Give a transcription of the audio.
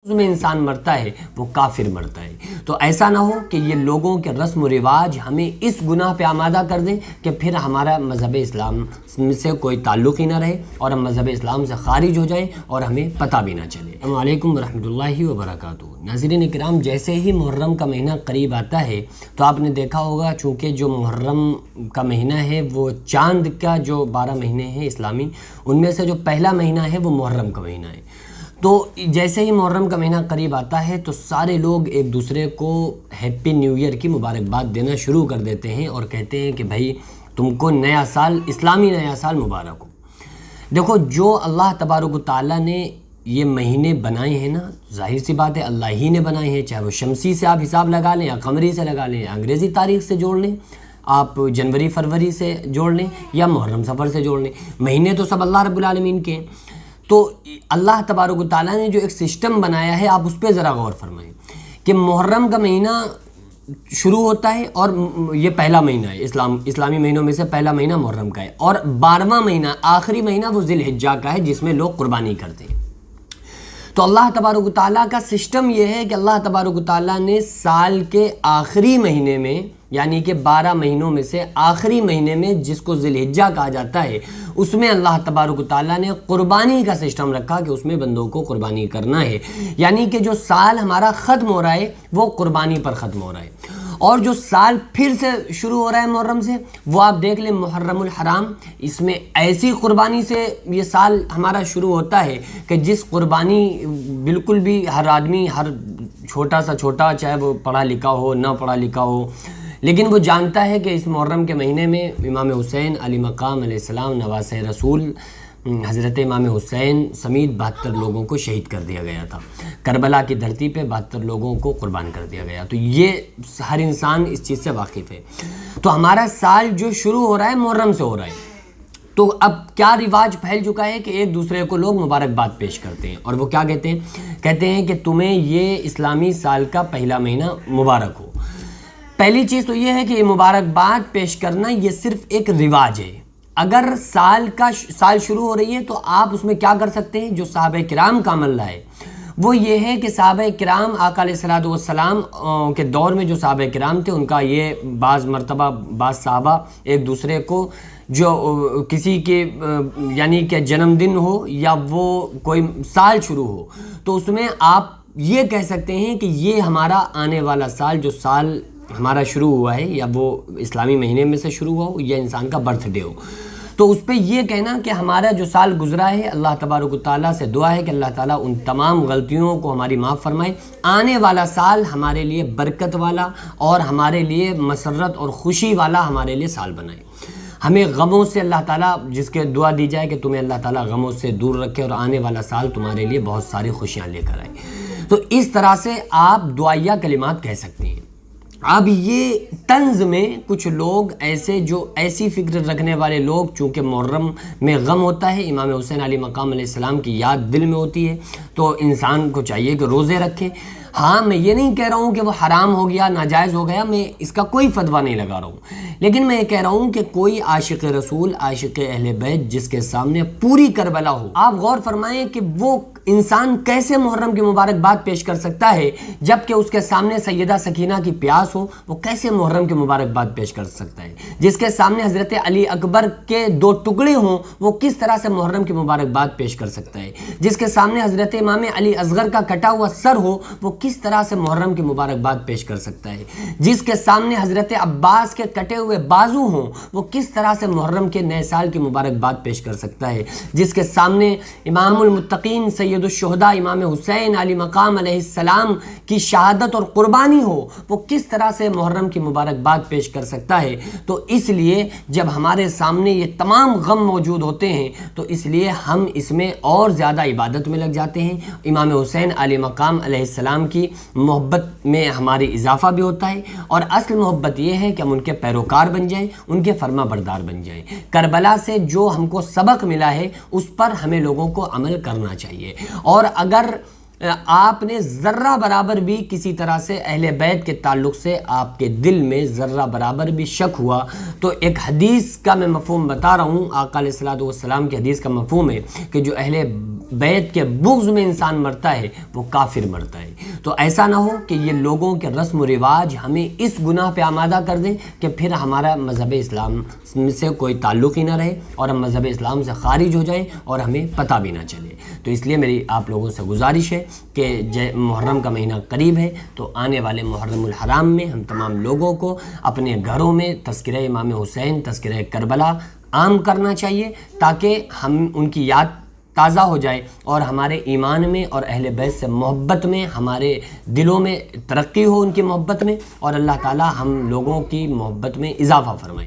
میں انسان مرتا ہے وہ کافر مرتا ہے۔ تو ایسا نہ ہو کہ یہ لوگوں کے رسم و رواج ہمیں اس گناہ پہ آمادہ کر دیں کہ پھر ہمارا مذہب اسلام سے کوئی تعلق ہی نہ رہے اور ہم مذہب اسلام سے خارج ہو جائیں اور ہمیں پتہ بھی نہ چلے۔ السلام علیکم ورحمۃ اللہ وبرکاتہ۔ ناظرین کرام، جیسے ہی محرم کا مہینہ قریب آتا ہے تو آپ نے دیکھا ہوگا چونکہ جو محرم کا مہینہ ہے وہ چاند کا جو 12 مہینے ہیں اسلامی، ان میں سے جو پہلا مہینہ ہے وہ محرم کا مہینہ ہے۔ تو جیسے ہی محرم کا مہینہ قریب آتا ہے تو سارے لوگ ایک دوسرے کو ہیپی نیو ایئر کی مبارکباد دینا شروع کر دیتے ہیں اور کہتے ہیں کہ بھائی تم کو نیا سال، اسلامی نیا سال مبارک ہو۔ دیکھو، جو اللہ تبارک و تعالیٰ نے یہ مہینے بنائے ہیں نا، ظاہر سی بات ہے اللہ ہی نے بنائے ہیں، چاہے وہ شمسی سے آپ حساب لگا لیں یا قمری سے لگا لیں یا انگریزی تاریخ سے جوڑ لیں، آپ جنوری فروری سے جوڑ لیں یا محرم صفر سے جوڑ لیں، مہینے تو سب اللہ رب العالمین کے ہیں۔ تو اللہ تبارک و تعالیٰ نے جو ایک سسٹم بنایا ہے، آپ اس پہ ذرا غور فرمائیں کہ محرم کا مہینہ شروع ہوتا ہے اور یہ پہلا مہینہ ہے، اسلامی مہینوں میں سے پہلا مہینہ محرم کا ہے، اور 12واں مہینہ آخری مہینہ وہ ذی الحجہ کا ہے جس میں لوگ قربانی کرتے ہیں۔ تو اللہ تبارک و تعالیٰ کا سسٹم یہ ہے کہ اللہ تبارک و تعالیٰ نے سال کے آخری مہینے میں، یعنی کہ 12 مہینوں میں سے آخری مہینے میں جس کو ذی الحجہ کہا جاتا ہے، اس میں اللہ تبارک و تعالیٰ نے قربانی کا سسٹم رکھا کہ اس میں بندوں کو قربانی کرنا ہے، یعنی کہ جو سال ہمارا ختم ہو رہا ہے وہ قربانی پر ختم ہو رہا ہے، اور جو سال پھر سے شروع ہو رہا ہے محرم سے، وہ آپ دیکھ لیں محرم الحرام، اس میں ایسی قربانی سے یہ سال ہمارا شروع ہوتا ہے کہ جس قربانی بالکل بھی ہر آدمی، ہر چھوٹا سا چھوٹا، چاہے وہ پڑھا لکھا ہو نہ پڑھا لکھا ہو، لیکن وہ جانتا ہے کہ اس محرم کے مہینے میں امام حسین علی مقام علیہ السلام نواسہ رسول حضرت امام حسین سمیت 72 لوگوں کو شہید کر دیا گیا تھا، کربلا کی دھرتی پہ 72 لوگوں کو قربان کر دیا گیا۔ تو یہ ہر انسان اس چیز سے واقف ہے۔ تو ہمارا سال جو شروع ہو رہا ہے محرم سے ہو رہا ہے، تو اب کیا رواج پھیل چکا ہے کہ ایک دوسرے کو لوگ مبارکباد پیش کرتے ہیں، اور وہ کیا کہتے ہیں کہ تمہیں یہ اسلامی سال کا پہلا مہینہ مبارک ہو۔ پہلی چیز تو یہ ہے کہ یہ مبارکباد پیش کرنا یہ صرف ایک رواج ہے۔ اگر سال شروع ہو رہی ہے تو آپ اس میں کیا کر سکتے ہیں؟ جو صحابہ کرام کا عمل ہے وہ یہ ہے کہ صحابہ کرام آقا علیہ الصلوۃ والسلام کے دور میں جو صحابہ کرام تھے، ان کا یہ بعض مرتبہ بعض صحابہ ایک دوسرے کو جو کسی کے یعنی کہ جنم دن ہو یا وہ کوئی سال شروع ہو تو اس میں آپ یہ کہہ سکتے ہیں کہ یہ ہمارا آنے والا سال، جو سال ہمارا شروع ہوا ہے یا وہ اسلامی مہینے میں سے شروع ہوا ہو یا انسان کا برتھ ڈے ہو، تو اس پہ یہ کہنا کہ ہمارا جو سال گزرا ہے، اللہ تبارک و تعالیٰ سے دعا ہے کہ اللہ تعالیٰ ان تمام غلطیوں کو ہماری معاف فرمائے، آنے والا سال ہمارے لیے برکت والا اور ہمارے لیے مسرت اور خوشی والا ہمارے لیے سال بنائے۔ ہمیں غموں سے اللہ تعالیٰ، جس کے دعا دی جائے کہ تمہیں اللہ تعالیٰ غموں سے دور رکھے اور آنے والا سال تمہارے لیے بہت ساری خوشیاں لے کر آئے۔ تو اس طرح سے آپ دعائیہ کلمات کہہ سکتے ہیں۔ اب یہ طنز میں کچھ لوگ ایسے، جو ایسی فکر رکھنے والے لوگ، چونکہ محرم میں غم ہوتا ہے، امام حسین علی مقام علیہ السلام کی یاد دل میں ہوتی ہے، تو انسان کو چاہیے کہ روزے رکھے۔ ہاں، میں یہ نہیں کہہ رہا ہوں کہ وہ حرام ہو گیا، ناجائز ہو گیا، میں اس کا کوئی فتویٰ نہیں لگا رہا ہوں، لیکن میں یہ کہہ رہا ہوں کہ کوئی عاشق رسول، عاشق اہل بیت جس کے سامنے پوری کربلا ہو، آپ غور فرمائیں کہ وہ انسان کیسے محرم کی مبارکباد پیش کر سکتا ہے جبکہ اس کے سامنے سیدہ سکینہ کی پیاس ہو، وہ کیسے محرم کی مبارکباد پیش کر سکتا ہے؟ جس کے سامنے حضرت علی اکبر کے 2 ٹکڑے ہوں، وہ کس طرح سے محرم کی مبارکباد پیش کر سکتا ہے؟ جس کے سامنے حضرت امام علی اصغر کا کٹا ہوا سر ہو، وہ کس طرح سے محرم کی مبارکباد پیش کر سکتا ہے؟ جس کے سامنے حضرت عباس کے کٹے ہوئے بازو ہوں، وہ کس طرح سے محرم کے نئے سال کی مبارکباد پیش کر سکتا ہے؟ جس کے سامنے امام المتقین سید الشہداء امام حسین علی مقام علیہ السلام کی شہادت اور قربانی ہو، وہ کس طرح سے محرم کی مبارکباد پیش کر سکتا ہے؟ تو اس لیے جب ہمارے سامنے یہ تمام غم موجود ہوتے ہیں تو اس لیے ہم اس میں اور زیادہ عبادت میں لگ جاتے ہیں۔ امام حسین علی مقام علیہ السلام کی محبت میں ہماری اضافہ بھی ہوتا ہے، اور اصل محبت یہ ہے کہ ہم ان کے پیروکار بن جائیں، ان کے فرما بردار بن جائیں۔ کربلا سے جو ہم کو سبق ملا ہے اس پر ہمیں لوگوں کو عمل کرنا چاہیے، اور اگر آپ نے ذرہ برابر بھی کسی طرح سے اہل بیت کے تعلق سے آپ کے دل میں ذرہ برابر بھی شک ہوا تو ایک حدیث کا میں مفہوم بتا رہا ہوں، آقا علیہ الصلوۃ والسلام کی حدیث کا مفہوم ہے کہ جو اہل بیت کے بغض میں انسان مرتا ہے وہ کافر مرتا ہے۔ تو ایسا نہ ہو کہ یہ لوگوں کے رسم و رواج ہمیں اس گناہ پہ آمادہ کر دیں کہ پھر ہمارا مذہب اسلام سے کوئی تعلق ہی نہ رہے اور ہم مذہب اسلام سے خارج ہو جائیں اور ہمیں پتہ بھی نہ چلے۔ تو اس لیے میری آپ لوگوں سے گزارش ہے کہ محرم کا مہینہ قریب ہے، تو آنے والے محرم الحرام میں ہم تمام لوگوں کو اپنے گھروں میں تذکرہ امام حسین، تذکرہ کربلا عام کرنا چاہیے، تاکہ ہم ان کی یاد تازہ ہو جائے اور ہمارے ایمان میں اور اہل بیت سے محبت میں، ہمارے دلوں میں ترقی ہو ان کی محبت میں، اور اللہ تعالی ہم لوگوں کی محبت میں اضافہ فرمائے۔